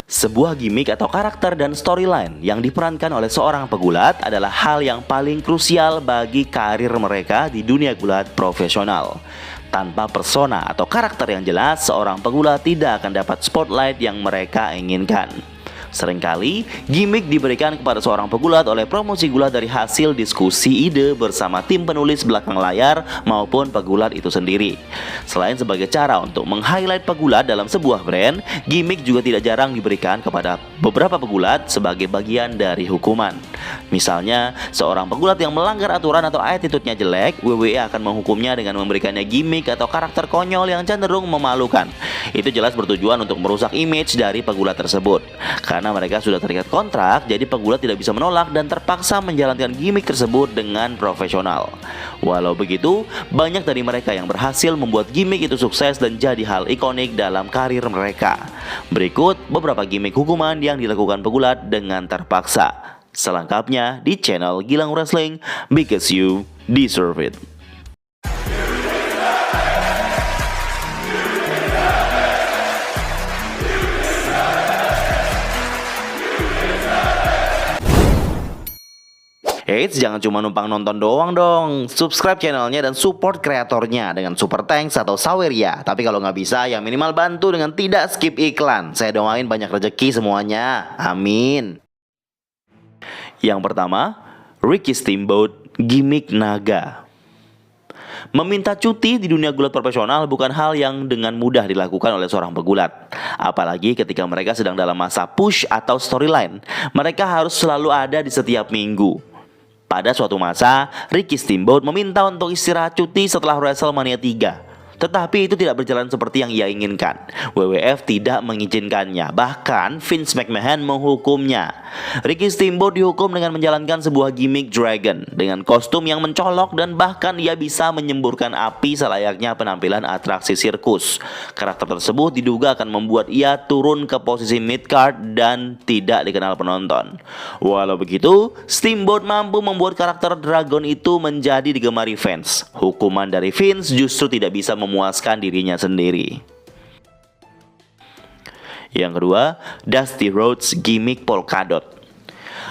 Sebuah gimmick atau karakter dan storyline yang diperankan oleh seorang pegulat adalah hal yang paling krusial bagi karir mereka di dunia gulat profesional. Tanpa persona atau karakter yang jelas, seorang pegulat tidak akan dapat spotlight yang mereka inginkan. Seringkali, gimmick diberikan kepada seorang pegulat oleh promosi gulat dari hasil diskusi ide bersama tim penulis belakang layar maupun pegulat itu sendiri. Selain sebagai cara untuk meng-highlight pegulat dalam sebuah brand, gimmick juga tidak jarang diberikan kepada beberapa pegulat sebagai bagian dari hukuman. Misalnya, seorang pegulat yang melanggar aturan atau attitude-nya jelek, WWE akan menghukumnya dengan memberikannya gimmick atau karakter konyol yang cenderung memalukan. Itu jelas bertujuan untuk merusak image dari pegulat tersebut. Karena mereka sudah terikat kontrak, jadi pegulat tidak bisa menolak dan terpaksa menjalankan gimmick tersebut dengan profesional. Walau begitu, banyak dari mereka yang berhasil membuat gimmick itu sukses dan jadi hal ikonik dalam karir mereka. Berikut beberapa gimmick hukuman yang dilakukan pegulat dengan terpaksa. Selengkapnya di channel Gilang Wrestling, because you deserve it. Eits, jangan cuma numpang nonton doang dong. Subscribe channelnya dan support kreatornya dengan super thanks atau saweria. Tapi kalau nggak bisa, ya minimal bantu dengan tidak skip iklan. Saya doain banyak rezeki semuanya. Amin. Yang pertama, Ricky Steamboat, gimmick naga. Meminta cuti di dunia gulat profesional bukan hal yang dengan mudah dilakukan oleh seorang pegulat. Apalagi ketika mereka sedang dalam masa push atau storyline. Mereka harus selalu ada di setiap minggu. Pada suatu masa, Ricky Steamboat meminta untuk istirahat cuti setelah WrestleMania 3. Tetapi itu tidak berjalan seperti yang ia inginkan. WWF tidak mengizinkannya. Bahkan Vince McMahon menghukumnya. Ricky Steamboat dihukum dengan menjalankan sebuah gimmick Dragon dengan kostum yang mencolok dan bahkan ia bisa menyemburkan api selayaknya penampilan atraksi sirkus. Karakter tersebut diduga akan membuat ia turun ke posisi mid-card dan tidak dikenal penonton. Walau begitu, Steamboat mampu membuat karakter Dragon itu menjadi digemari fans. Hukuman dari Vince justru tidak bisa memuaskan dirinya sendiri. Yang kedua, Dusty Rhodes gimmick polkadot.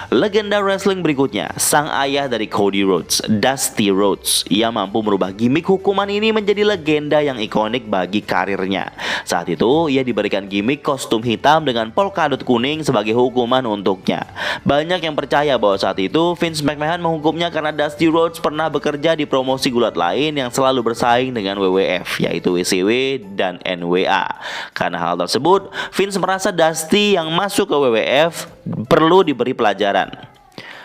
Legenda wrestling berikutnya, sang ayah dari Cody Rhodes, Dusty Rhodes. Ia mampu merubah gimmick hukuman ini menjadi legenda yang ikonik bagi karirnya. Saat itu, ia diberikan gimmick kostum hitam dengan polkadot kuning sebagai hukuman untuknya. Banyak yang percaya bahwa saat itu Vince McMahon menghukumnya karena Dusty Rhodes pernah bekerja di promosi gulat lain yang selalu bersaing dengan WWF, yaitu WCW dan NWA. Karena hal tersebut, Vince merasa Dusty yang masuk ke WWF perlu diberi pelajaran.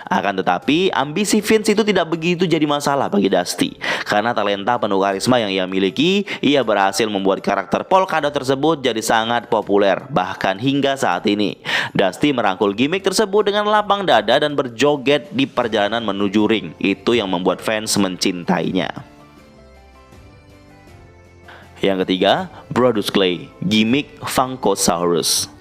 Akan tetapi, ambisi Vince itu tidak begitu jadi masalah bagi Dusty. Karena talenta penuh karisma yang ia miliki, ia berhasil membuat karakter polkadot tersebut jadi sangat populer. Bahkan hingga saat ini, Dusty merangkul gimmick tersebut dengan lapang dada dan berjoget di perjalanan menuju ring. Itu yang membuat fans mencintainya. Yang ketiga, Brodus Clay, gimmick Funkosaurus.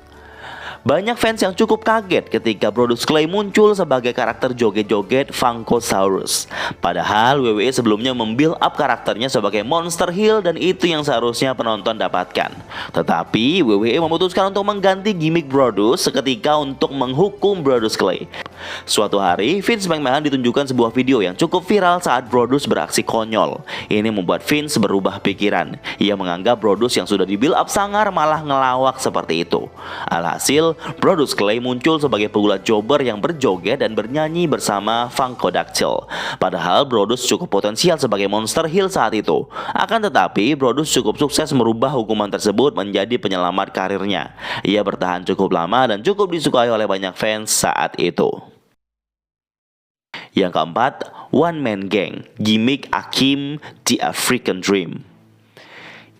Banyak fans yang cukup kaget ketika Brodus Clay muncul sebagai karakter joget-joget Funkosaurus. Padahal WWE sebelumnya membuild up karakternya sebagai monster heel dan itu yang seharusnya penonton dapatkan. Tetapi WWE memutuskan untuk mengganti gimmick Brodus seketika untuk menghukum Brodus Clay. Suatu hari, Vince McMahon ditunjukkan sebuah video yang cukup viral saat Brodus beraksi konyol. Ini membuat Vince berubah pikiran. Ia menganggap Brodus yang sudah di-build up sangar malah ngelawak seperti itu. Alhasil, Brodus Clay muncul sebagai pegulat jobber yang berjoget dan bernyanyi bersama Funkodactyl. Padahal Brodus cukup potensial sebagai monster heel saat itu. Akan tetapi, Brodus cukup sukses merubah hukuman tersebut menjadi penyelamat karirnya. Ia bertahan cukup lama dan cukup disukai oleh banyak fans saat itu. Yang keempat, One Man Gang, gimmick Akeem The African Dream.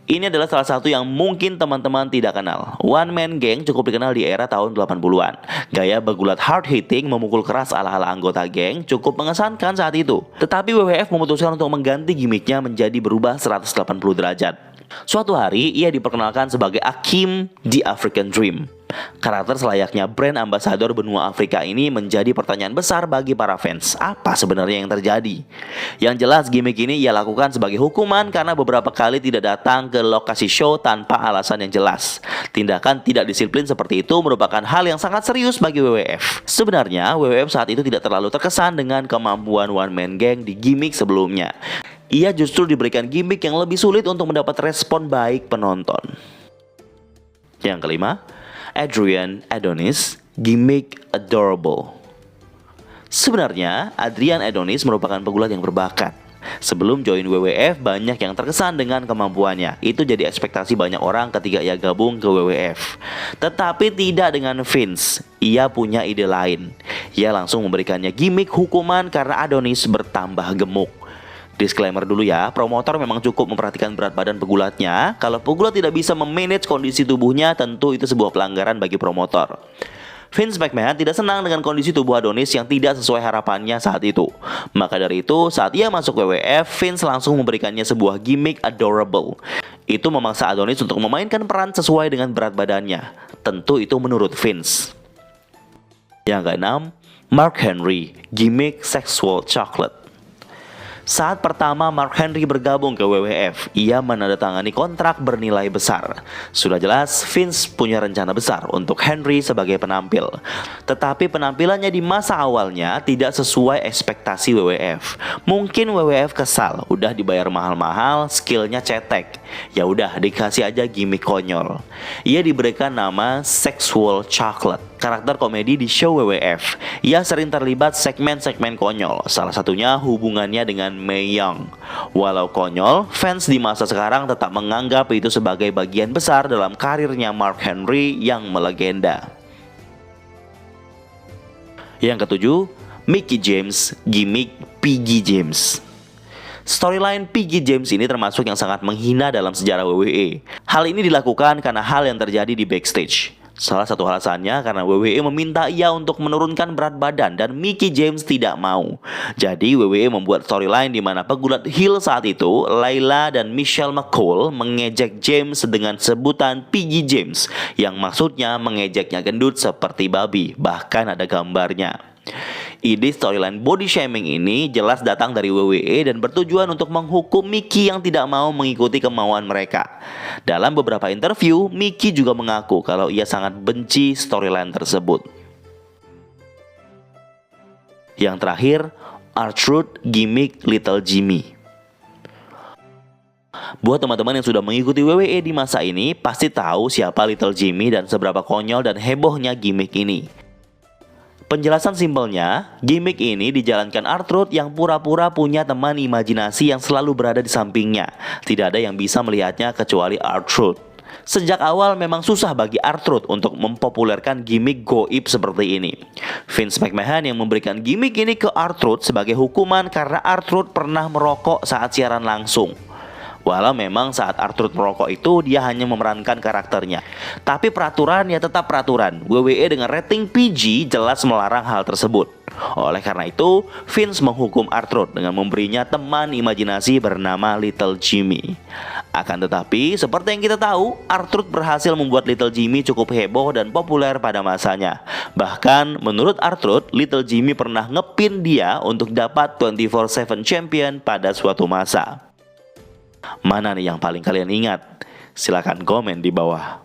Ini adalah salah satu yang mungkin teman-teman tidak kenal. One Man Gang cukup dikenal di era tahun 80-an. Gaya begulat hard hitting memukul keras ala-ala anggota geng cukup mengesankan saat itu. Tetapi WWF memutuskan untuk mengganti gimmicknya menjadi berubah 180 derajat. Suatu hari ia diperkenalkan sebagai Akeem The African Dream. Karakter selayaknya brand ambasador benua Afrika ini menjadi pertanyaan besar bagi para fans. Apa sebenarnya yang terjadi? Yang jelas gimmick ini ia lakukan sebagai hukuman karena beberapa kali tidak datang ke lokasi show tanpa alasan yang jelas. Tindakan tidak disiplin seperti itu merupakan hal yang sangat serius bagi WWF. Sebenarnya WWF saat itu tidak terlalu terkesan dengan kemampuan one man gang di gimmick sebelumnya. Ia justru diberikan gimmick yang lebih sulit untuk mendapat respon baik penonton. Yang kelima, Adrian Adonis, gimmick adorable. Sebenarnya, Adrian Adonis merupakan pegulat yang berbakat. Sebelum join WWF, banyak yang terkesan dengan kemampuannya. Itu jadi ekspektasi banyak orang ketika ia gabung ke WWF. Tetapi tidak dengan Vince. Ia punya ide lain. Ia langsung memberikannya gimmick hukuman karena Adonis bertambah gemuk. Disclaimer dulu ya, promotor memang cukup memperhatikan berat badan pegulatnya. Kalau pegulat tidak bisa memanage kondisi tubuhnya, tentu itu sebuah pelanggaran bagi promotor. Vince McMahon tidak senang dengan kondisi tubuh Adonis yang tidak sesuai harapannya saat itu. Maka dari itu, saat ia masuk WWF, Vince langsung memberikannya sebuah gimmick adorable. Itu memaksa Adonis untuk memainkan peran sesuai dengan berat badannya. Tentu itu menurut Vince. Yang keenam, Mark Henry, gimmick sexual chocolate. Saat pertama Mark Henry bergabung ke WWF, ia menandatangani kontrak bernilai besar. Sudah jelas Vince punya rencana besar untuk Henry sebagai penampil. Tetapi penampilannya di masa awalnya tidak sesuai ekspektasi WWF. Mungkin WWF kesal, udah dibayar mahal-mahal, skillnya cetek. Ya udah dikasih aja gimmick konyol. Ia diberikan nama Sexual Chocolate, karakter komedi di show WWF. Ia sering terlibat segmen-segmen konyol, salah satunya hubungannya dengan Mae Young. Walau konyol, fans di masa sekarang tetap menganggap itu sebagai bagian besar dalam karirnya Mark Henry yang melegenda. Yang ketujuh, Mickie James, gimmick Piggy James. Storyline Piggy James ini termasuk yang sangat menghina dalam sejarah WWE. Hal ini dilakukan karena hal yang terjadi di backstage. Salah satu alasannya karena WWE meminta ia untuk menurunkan berat badan dan Mickie James tidak mau. Jadi WWE membuat storyline di mana pegulat heel saat itu, Layla dan Michelle McCool, mengejek James dengan sebutan Piggy James, yang maksudnya mengejeknya gendut seperti babi, bahkan ada gambarnya. Ide storyline body shaming ini jelas datang dari WWE dan bertujuan untuk menghukum Mickie yang tidak mau mengikuti kemauan mereka. Dalam beberapa interview, Mickie juga mengaku kalau ia sangat benci storyline tersebut. Yang terakhir, R-Truth, gimmick Little Jimmy. Buat teman-teman yang sudah mengikuti WWE di masa ini, pasti tahu siapa Little Jimmy dan seberapa konyol dan hebohnya gimmick ini. Penjelasan simpelnya, gimmick ini dijalankan R-Truth yang pura-pura punya teman imajinasi yang selalu berada di sampingnya. Tidak ada yang bisa melihatnya kecuali R-Truth. Sejak awal memang susah bagi R-Truth untuk mempopulerkan gimmick goib seperti ini. Vince McMahon yang memberikan gimmick ini ke R-Truth sebagai hukuman karena R-Truth pernah merokok saat siaran langsung. Walau memang saat R-Truth merokok itu dia hanya memerankan karakternya, tapi peraturan ya tetap peraturan. WWE dengan rating PG jelas melarang hal tersebut. Oleh karena itu, Vince menghukum R-Truth dengan memberinya teman imajinasi bernama Little Jimmy. Akan tetapi, seperti yang kita tahu, R-Truth berhasil membuat Little Jimmy cukup heboh dan populer pada masanya. Bahkan, menurut R-Truth, Little Jimmy pernah ngepin dia untuk dapat 24/7 champion pada suatu masa. Mana nih yang paling kalian ingat? Silahkan komen di bawah.